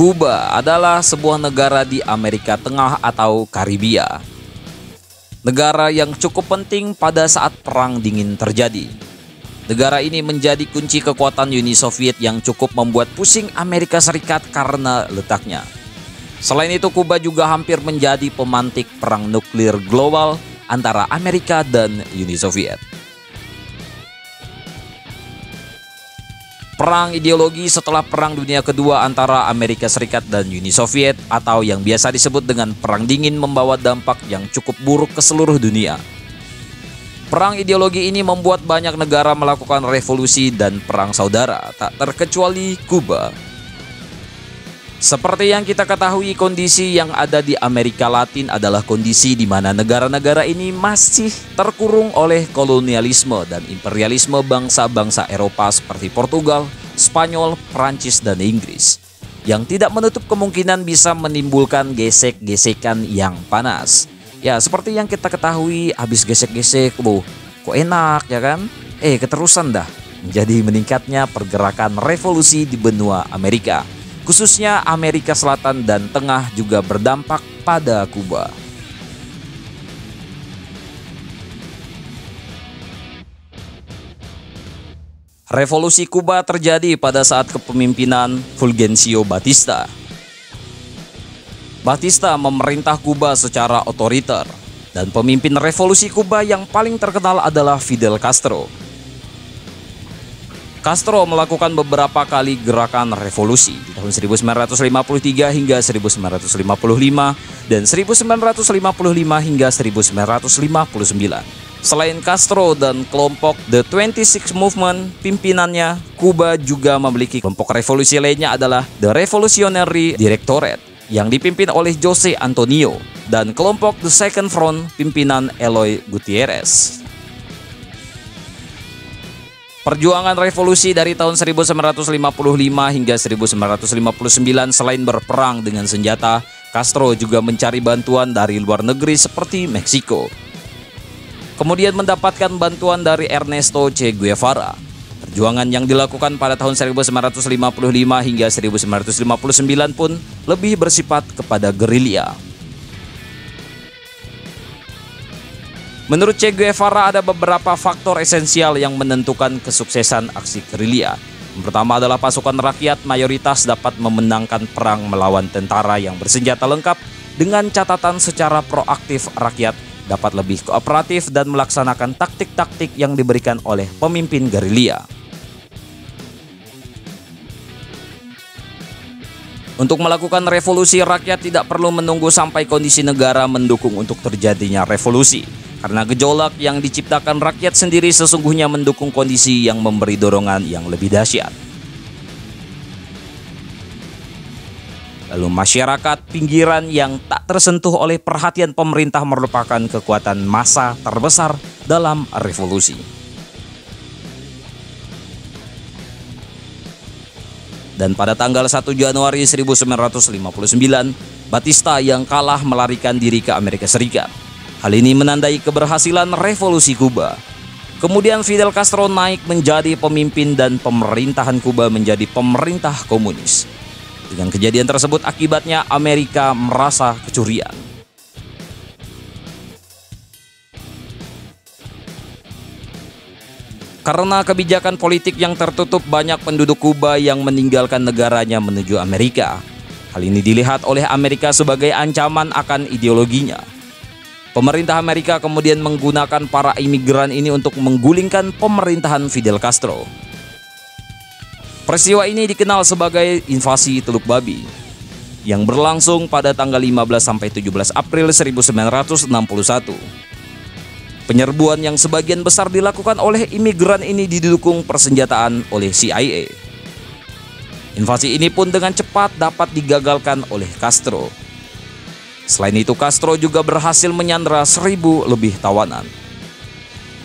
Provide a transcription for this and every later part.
Kuba adalah sebuah negara di Amerika Tengah atau Karibia. Negara yang cukup penting pada saat Perang Dingin terjadi. Negara ini menjadi kunci kekuatan Uni Soviet yang cukup membuat pusing Amerika Serikat karena letaknya. Selain itu, Kuba juga hampir menjadi pemantik perang nuklir global antara Amerika dan Uni Soviet. Perang ideologi setelah Perang Dunia Kedua antara Amerika Serikat dan Uni Soviet atau yang biasa disebut dengan Perang Dingin membawa dampak yang cukup buruk ke seluruh dunia. Perang ideologi ini membuat banyak negara melakukan revolusi dan perang saudara, tak terkecuali Kuba. Seperti yang kita ketahui, kondisi yang ada di Amerika Latin adalah kondisi di mana negara-negara ini masih terkurung oleh kolonialisme dan imperialisme bangsa-bangsa Eropa seperti Portugal, Spanyol, Prancis, dan Inggris, yang tidak menutup kemungkinan bisa menimbulkan gesek-gesekan yang panas. Ya, seperti yang kita ketahui, habis gesek-gesek, kok enak ya kan? Keterusan dah, menjadi meningkatnya pergerakan revolusi di benua Amerika. Khususnya Amerika Selatan dan Tengah juga berdampak pada Kuba. Revolusi Kuba terjadi pada saat kepemimpinan Fulgencio Batista. Batista memerintah Kuba secara otoriter, dan pemimpin revolusi Kuba yang paling terkenal adalah Fidel Castro. Castro melakukan beberapa kali gerakan revolusi di tahun 1953 hingga 1955 dan 1955 hingga 1959. Selain Castro dan kelompok The 26 Movement pimpinannya, Kuba juga memiliki kelompok revolusi lainnya adalah The Revolutionary Directorate yang dipimpin oleh Jose Antonio dan kelompok The Second Front pimpinan Eloy Gutierrez. Perjuangan revolusi dari tahun 1955 hingga 1959 selain berperang dengan senjata, Castro juga mencari bantuan dari luar negeri seperti Meksiko. Kemudian mendapatkan bantuan dari Ernesto Che Guevara. Perjuangan yang dilakukan pada tahun 1955 hingga 1959 pun lebih bersifat kepada gerilya. Menurut Che Guevara ada beberapa faktor esensial yang menentukan kesuksesan aksi gerilya. Yang pertama adalah pasukan rakyat mayoritas dapat memenangkan perang melawan tentara yang bersenjata lengkap dengan catatan secara proaktif rakyat dapat lebih kooperatif dan melaksanakan taktik-taktik yang diberikan oleh pemimpin gerilya. Untuk melakukan revolusi, rakyat tidak perlu menunggu sampai kondisi negara mendukung untuk terjadinya revolusi. Karena gejolak yang diciptakan rakyat sendiri sesungguhnya mendukung kondisi yang memberi dorongan yang lebih dahsyat. Lalu masyarakat pinggiran yang tak tersentuh oleh perhatian pemerintah merupakan kekuatan massa terbesar dalam revolusi. Dan pada tanggal 1 Januari 1959, Batista yang kalah melarikan diri ke Amerika Serikat. Hal ini menandai keberhasilan revolusi Kuba. Kemudian Fidel Castro naik menjadi pemimpin dan pemerintahan Kuba menjadi pemerintah komunis. Dengan kejadian tersebut akibatnya Amerika merasa kecurian. Karena kebijakan politik yang tertutup, banyak penduduk Kuba yang meninggalkan negaranya menuju Amerika. Hal ini dilihat oleh Amerika sebagai ancaman akan ideologinya. Pemerintah Amerika kemudian menggunakan para imigran ini untuk menggulingkan pemerintahan Fidel Castro. Peristiwa ini dikenal sebagai invasi Teluk Babi yang berlangsung pada tanggal 15–17 April 1961. Penyerbuan yang sebagian besar dilakukan oleh imigran ini didukung persenjataan oleh CIA. Invasi ini pun dengan cepat dapat digagalkan oleh Castro. Selain itu, Castro juga berhasil menyandera 1.000 lebih tawanan.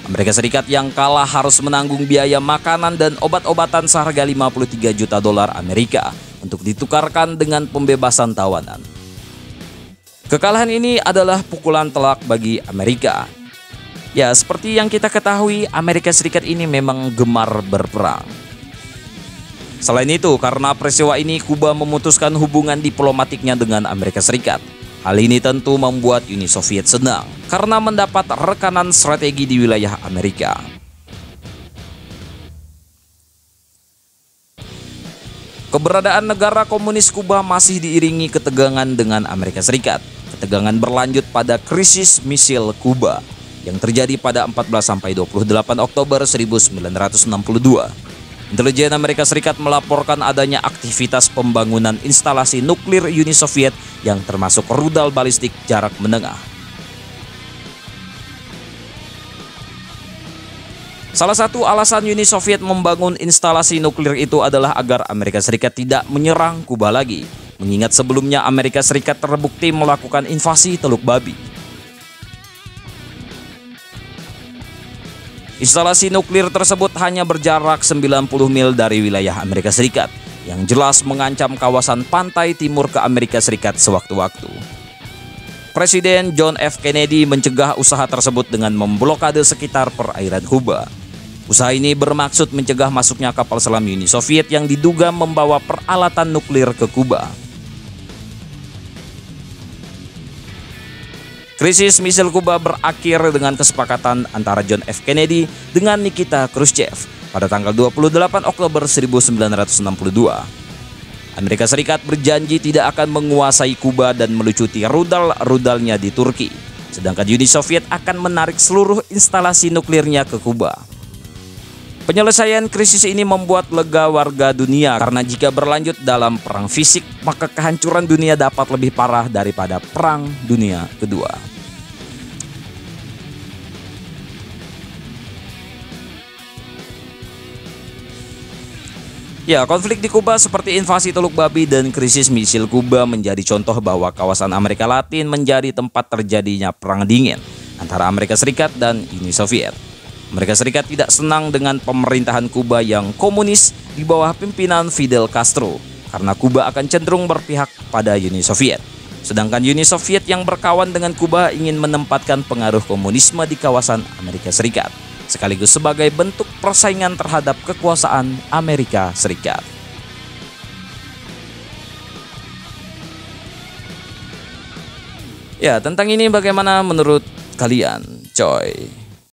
Amerika Serikat yang kalah harus menanggung biaya makanan dan obat-obatan seharga 53 juta dolar Amerika untuk ditukarkan dengan pembebasan tawanan. Kekalahan ini adalah pukulan telak bagi Amerika. Ya, seperti yang kita ketahui, Amerika Serikat ini memang gemar berperang. Selain itu, karena peristiwa ini Kuba memutuskan hubungan diplomatiknya dengan Amerika Serikat. Hal ini tentu membuat Uni Soviet senang karena mendapat rekanan strategi di wilayah Amerika. Keberadaan negara komunis Kuba masih diiringi ketegangan dengan Amerika Serikat. Ketegangan berlanjut pada krisis misil Kuba yang terjadi pada 14–28 Oktober 1962. Intelijen Amerika Serikat melaporkan adanya aktivitas pembangunan instalasi nuklir Uni Soviet yang termasuk rudal balistik jarak menengah. Salah satu alasan Uni Soviet membangun instalasi nuklir itu adalah agar Amerika Serikat tidak menyerang Kuba lagi, mengingat sebelumnya Amerika Serikat terbukti melakukan invasi Teluk Babi. Instalasi nuklir tersebut hanya berjarak 90 mil dari wilayah Amerika Serikat, yang jelas mengancam kawasan pantai timur ke Amerika Serikat sewaktu-waktu. Presiden John F. Kennedy mencegah usaha tersebut dengan memblokade sekitar perairan Kuba. Usaha ini bermaksud mencegah masuknya kapal selam Uni Soviet yang diduga membawa peralatan nuklir ke Kuba. Krisis misil Kuba berakhir dengan kesepakatan antara John F. Kennedy dengan Nikita Khrushchev pada tanggal 28 Oktober 1962. Amerika Serikat berjanji tidak akan menguasai Kuba dan melucuti rudal-rudalnya di Turki, sedangkan Uni Soviet akan menarik seluruh instalasi nuklirnya ke Kuba. Penyelesaian krisis ini membuat lega warga dunia karena jika berlanjut dalam perang fisik, maka kehancuran dunia dapat lebih parah daripada Perang Dunia Kedua. Ya, konflik di Kuba seperti invasi Teluk Babi dan krisis misil Kuba menjadi contoh bahwa kawasan Amerika Latin menjadi tempat terjadinya perang dingin antara Amerika Serikat dan Uni Soviet. Amerika Serikat tidak senang dengan pemerintahan Kuba yang komunis di bawah pimpinan Fidel Castro karena Kuba akan cenderung berpihak pada Uni Soviet. Sedangkan Uni Soviet yang berkawan dengan Kuba ingin menempatkan pengaruh komunisme di kawasan Amerika Serikat, sekaligus sebagai bentuk persaingan terhadap kekuasaan Amerika Serikat. Ya, tentang ini bagaimana menurut kalian, coy?